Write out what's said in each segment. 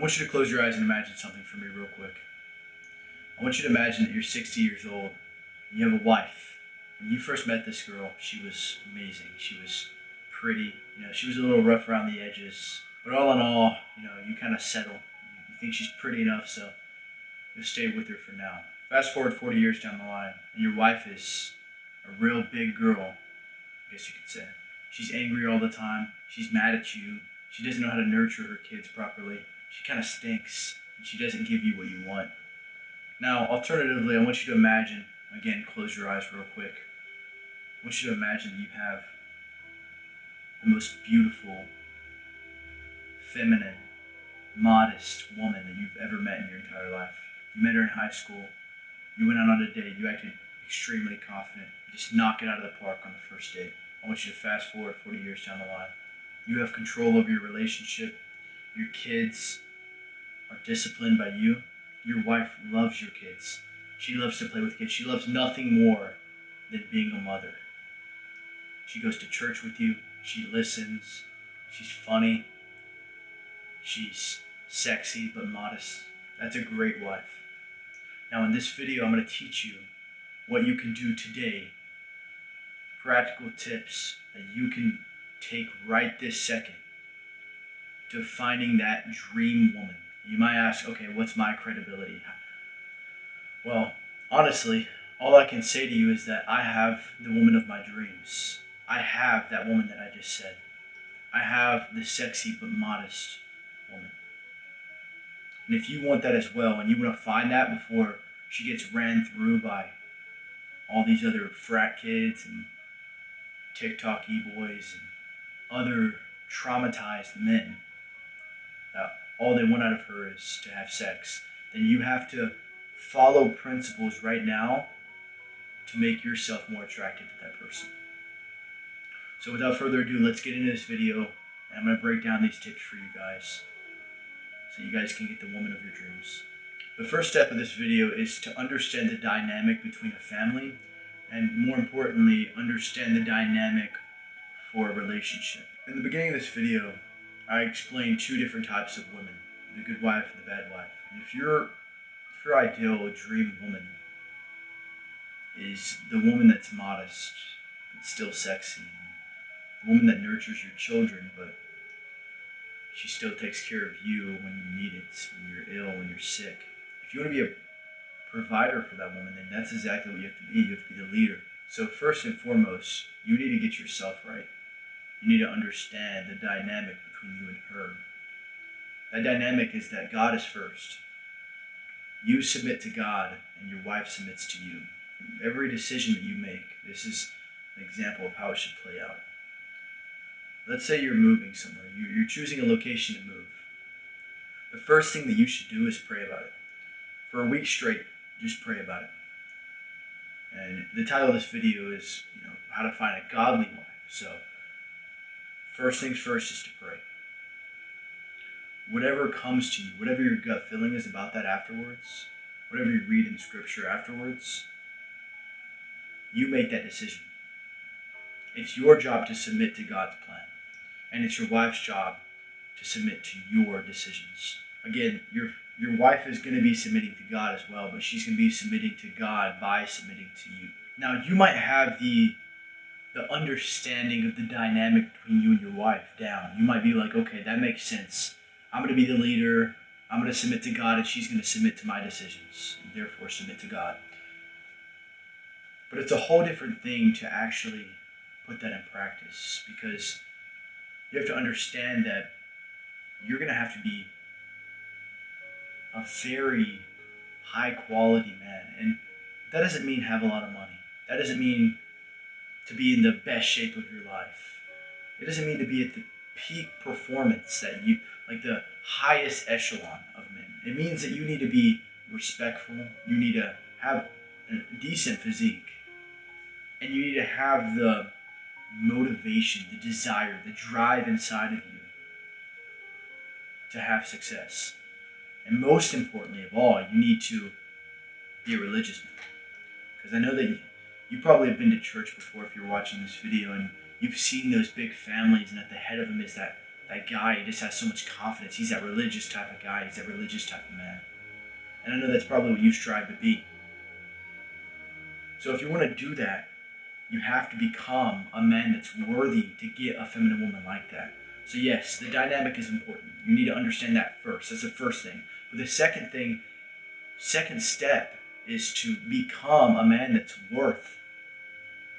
want you to close your eyes and imagine something for me real quick. I want you to imagine that you're 60 years old and you have a wife. When you first met this girl, she was amazing. She was pretty. She was a little rough around the edges. But all in all, you kind of settle. You think she's pretty enough, so you'll stay with her for now. Fast forward 40 years down the line, and your wife is a real big girl, I guess you could say. She's angry all the time. She's mad at you. She doesn't know how to nurture her kids properly. She kind of stinks, and she doesn't give you what you want. Now, alternatively, I want you to imagine, again, close your eyes real quick. I want you to imagine that you have the most beautiful, feminine, modest woman that you've ever met in your entire life. You met her in high school. You went out on a date. You acted extremely confident. You just knock it out of the park on the first date. I want you to fast forward 40 years down the line. You have control over your relationship. Your kids are disciplined by you. Your wife loves your kids. She loves to play with kids. She loves nothing more than being a mother. She goes to church with you. She listens. She's funny. She's sexy but modest. That's a great wife. Now in this video, I'm going to teach you what you can do today. Practical tips that you can take right this second to finding that dream woman. You might ask, okay, what's my credibility? Well, honestly, all I can say to you is that I have the woman of my dreams. I have that woman that I just said. I have the sexy but modest woman. And if you want that as well, and you want to find that before she gets ran through by all these other frat kids and TikTok e-boys and other traumatized men, that all they want out of her is to have sex, then you have to follow principles right now to make yourself more attractive to that person. So without further ado, let's get into this video, and I'm going to break down these tips for you guys so you guys can get the woman of your dreams. The first step of this video is to understand the dynamic between a family, and more importantly, understand the dynamic for a relationship. In the beginning of this video, I explained two different types of women, the good wife and the bad wife. And if your ideal dream woman is the woman that's modest but still sexy, the woman that nurtures your children but she still takes care of you when you need it, when you're ill, when you're sick. If you want to be a provider for that woman, then that's exactly what you have to be. You have to be the leader. So first and foremost, you need to get yourself right. You need to understand the dynamic between you and her. That dynamic is that God is first. You submit to God and your wife submits to you. Every decision that you make, this is an example of how it should play out. Let's say you're moving somewhere. You're choosing a location to move. The first thing that you should do is pray about it. For a week straight, just pray about it. And the title of this video is, how to find a godly wife. So, first things first is to pray. Whatever comes to you, whatever your gut feeling is about that afterwards, whatever you read in scripture afterwards, you make that decision. It's your job to submit to God's plan. And it's your wife's job to submit to your decisions. Again, your wife is going to be submitting to God as well, but she's going to be submitting to God by submitting to you. Now, you might have the understanding of the dynamic between you and your wife down. You might be like, okay, that makes sense. I'm going to be the leader. I'm going to submit to God, and she's going to submit to my decisions, and therefore submit to God. But it's a whole different thing to actually put that in practice, because you have to understand that you're going to have to be a very high quality man. And that doesn't mean have a lot of money. That doesn't mean to be in the best shape of your life. It doesn't mean to be at the peak performance that you, like the highest echelon of men. It means that you need to be respectful. You need to have a decent physique. And you need to have the motivation, the desire, the drive inside of you to have success. And most importantly of all, you need to be a religious man. Because I know that you probably have been to church before if you're watching this video, and you've seen those big families, and at the head of them is that that guy, he just has so much confidence. He's that religious type of guy. He's that religious type of man. And I know that's probably what you strive to be. So if you want to do that, you have to become a man that's worthy to get a feminine woman like that. So yes, the dynamic is important. You need to understand that first. That's the first thing. But the second step is to become a man that's worth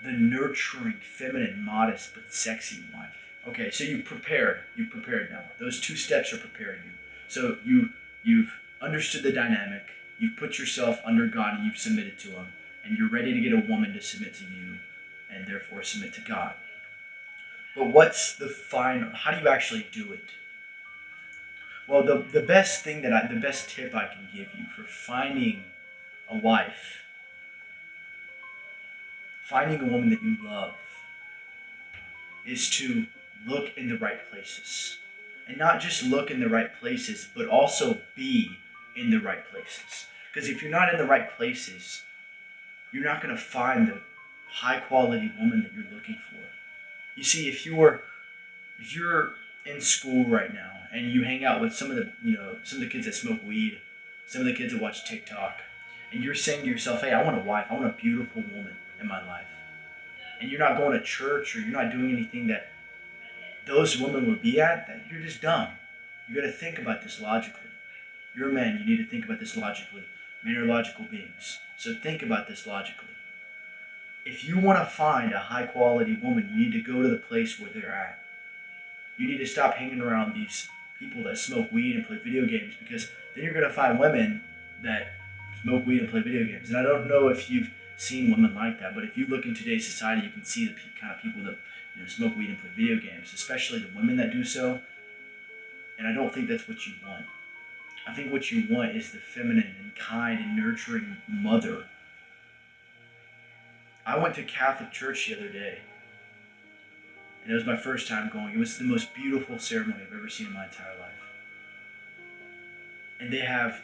the nurturing, feminine, modest, but sexy wife. Okay, so you prepared. You prepared now. Those two steps are preparing you. So you've understood the dynamic. You've put yourself under God and you've submitted to Him. And you're ready to get a woman to submit to you and therefore submit to God. But what's the final? How do you actually do it? Well, the best tip I can give you for finding a wife, finding a woman that you love, is to look in the right places. And not just look in the right places, but also be in the right places. Because if you're not in the right places, you're not going to find the high quality woman that you're looking for. You see, if you're in school right now and you hang out with some of the kids that smoke weed, some of the kids that watch TikTok, and you're saying to yourself, hey, I want a wife, I want a beautiful woman in my life. And you're not going to church or you're not doing anything that those women would be at, that you're just dumb. You got to think about this logically. You're a man, you need to think about this logically. Men are logical beings. So think about this logically. If you want to find a high quality woman, you need to go to the place where they're at. You need to stop hanging around these people that smoke weed and play video games, because then you're going to find women that smoke weed and play video games. And I don't know if you've seen women like that, but if you look in today's society, you can see the kind of people that smoke weed and play video games, especially the women that do so. And I don't think that's what you want. I think what you want is the feminine and kind and nurturing mother. I went to Catholic church the other day, and it was my first time going. It was the most beautiful ceremony I've ever seen in my entire life. And they have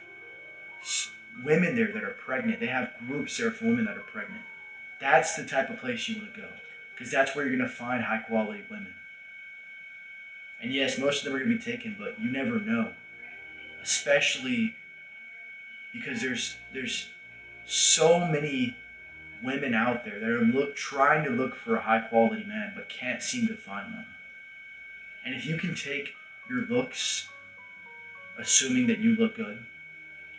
women there that are pregnant. They have groups there for women that are pregnant. That's the type of place you want to go, because that's where you're going to find high quality women. And yes, most of them are going to be taken, but you never know. Especially because there's so many women out there that are trying to look for a high quality man but can't seem to find one. And if you can take your looks, assuming that you look good,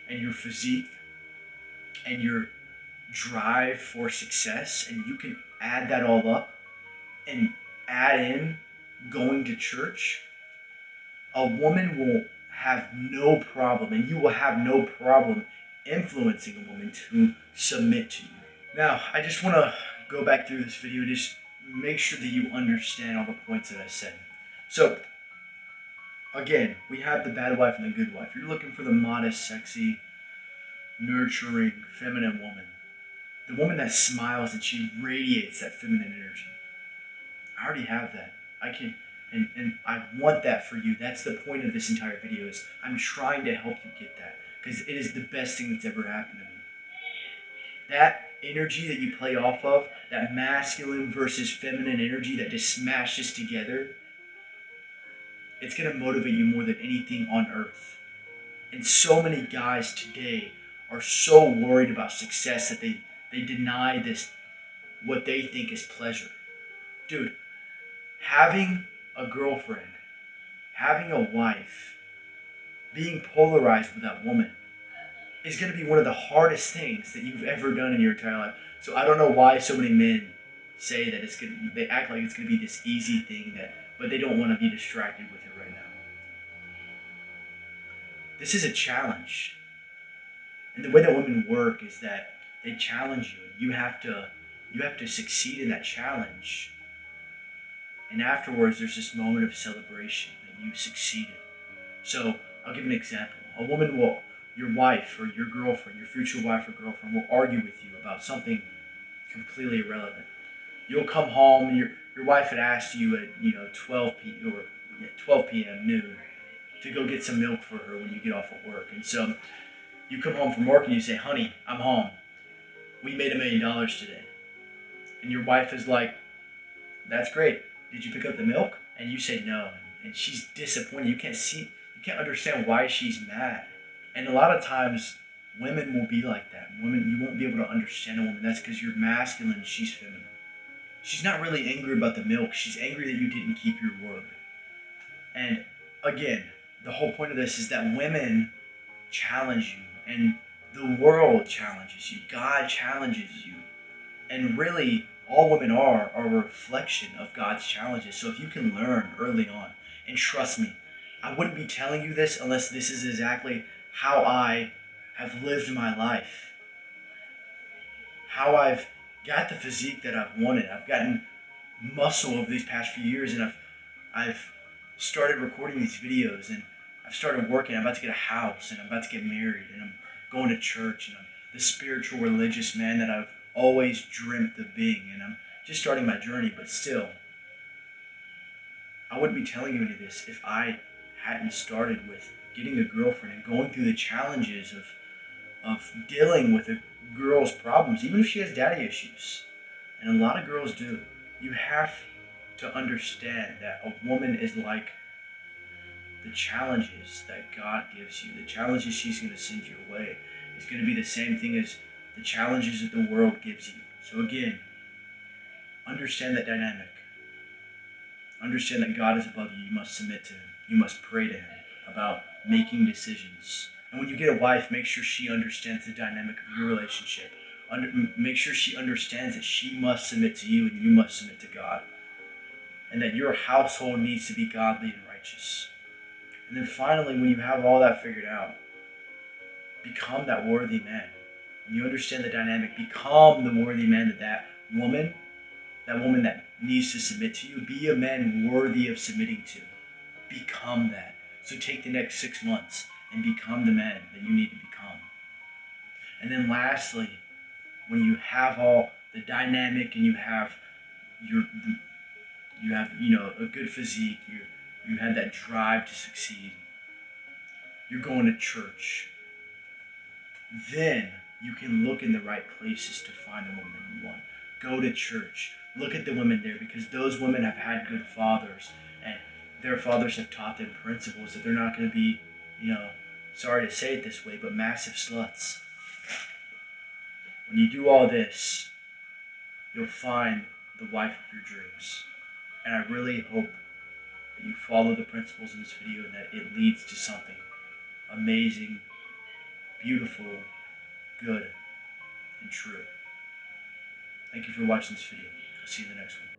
and your physique and your drive for success, and you can add that all up and add in going to church, a woman will have no problem, and you will have no problem influencing a woman to submit to you. Now, I just want to go back through this video and just make sure that you understand all the points that I said. So, again, we have the bad wife and the good wife. You're looking for the modest, sexy, nurturing, feminine woman. The woman that smiles and she radiates that feminine energy. I already have that. And I want that for you. That's the point of this entire video, is I'm trying to help you get that, because it is the best thing that's ever happened to me. That energy that you play off of, that masculine versus feminine energy that just smashes together, it's going to motivate you more than anything on earth. And so many guys today are so worried about success that they deny this, what they think is pleasure. Dude, having a girlfriend, having a wife, being polarized with that woman is going to be one of the hardest things that you've ever done in your entire life. So I don't know why so many men say that they act like it's going to be this easy thing, but they don't want to be distracted with it right now. This is a challenge. And the way that women work is that they challenge you. You have to succeed in that challenge. And afterwards, there's this moment of celebration that you succeeded. So I'll give an example. Your wife or your girlfriend, your future wife or girlfriend, will argue with you about something completely irrelevant. You'll come home and your wife had asked you at 12 p.m. noon to go get some milk for her when you get off of work. And so you come home from work and you say, honey, I'm home. We made $1 million today. And your wife is like, that's great. Did you pick up the milk? And you say no. and she's disappointed. You can't understand why she's mad. And a lot of times, women will be like that. Women, you won't be able to understand a woman. That's because you're masculine and she's feminine. She's not really angry about the milk. She's angry that you didn't keep your word. And again, the whole point of this is that women challenge you, and the world challenges you. God challenges you. And really, all women are a reflection of God's challenges. So if you can learn early on, and trust me, I wouldn't be telling you this unless this is exactly how I have lived my life. How I've got the physique that I've wanted. I've gotten muscle over these past few years, and I've started recording these videos, and I've started working. I'm about to get a house, and I'm about to get married, and I'm going to church, and I'm the spiritual religious man that I've always dreamt of being, and I'm just starting my journey. But still, I wouldn't be telling you any of this if I hadn't started with getting a girlfriend and going through the challenges of dealing with a girl's problems, even if she has daddy issues. And a lot of girls do. You have to understand that a woman is like the challenges that God gives you. The challenges she's going to send your way is going to be the same thing as the challenges that the world gives you. So again, understand that dynamic. Understand that God is above you. You must submit to Him. You must pray to Him about making decisions. And when you get a wife, make sure she understands the dynamic of your relationship. Make sure she understands that she must submit to you and you must submit to God. And that your household needs to be godly and righteous. And then finally, when you have all that figured out, become that worthy man. When you understand the dynamic, become the worthy man that woman that needs to submit to you, be a man worthy of submitting to. Become that. So take the next 6 months and become the man that you need to become. And then lastly, when you have all the dynamic and you have a good physique, you have that drive to succeed, you're going to church, then you can look in the right places to find the woman that you want. Go to church. Look at the women there, because those women have had good fathers, and their fathers have taught them principles that they're not going to be, sorry to say it this way, but massive sluts. When you do all this, you'll find the wife of your dreams. And I really hope that you follow the principles in this video and that it leads to something amazing, beautiful, good, and true. Thank you for watching this video. I'll see you in the next one.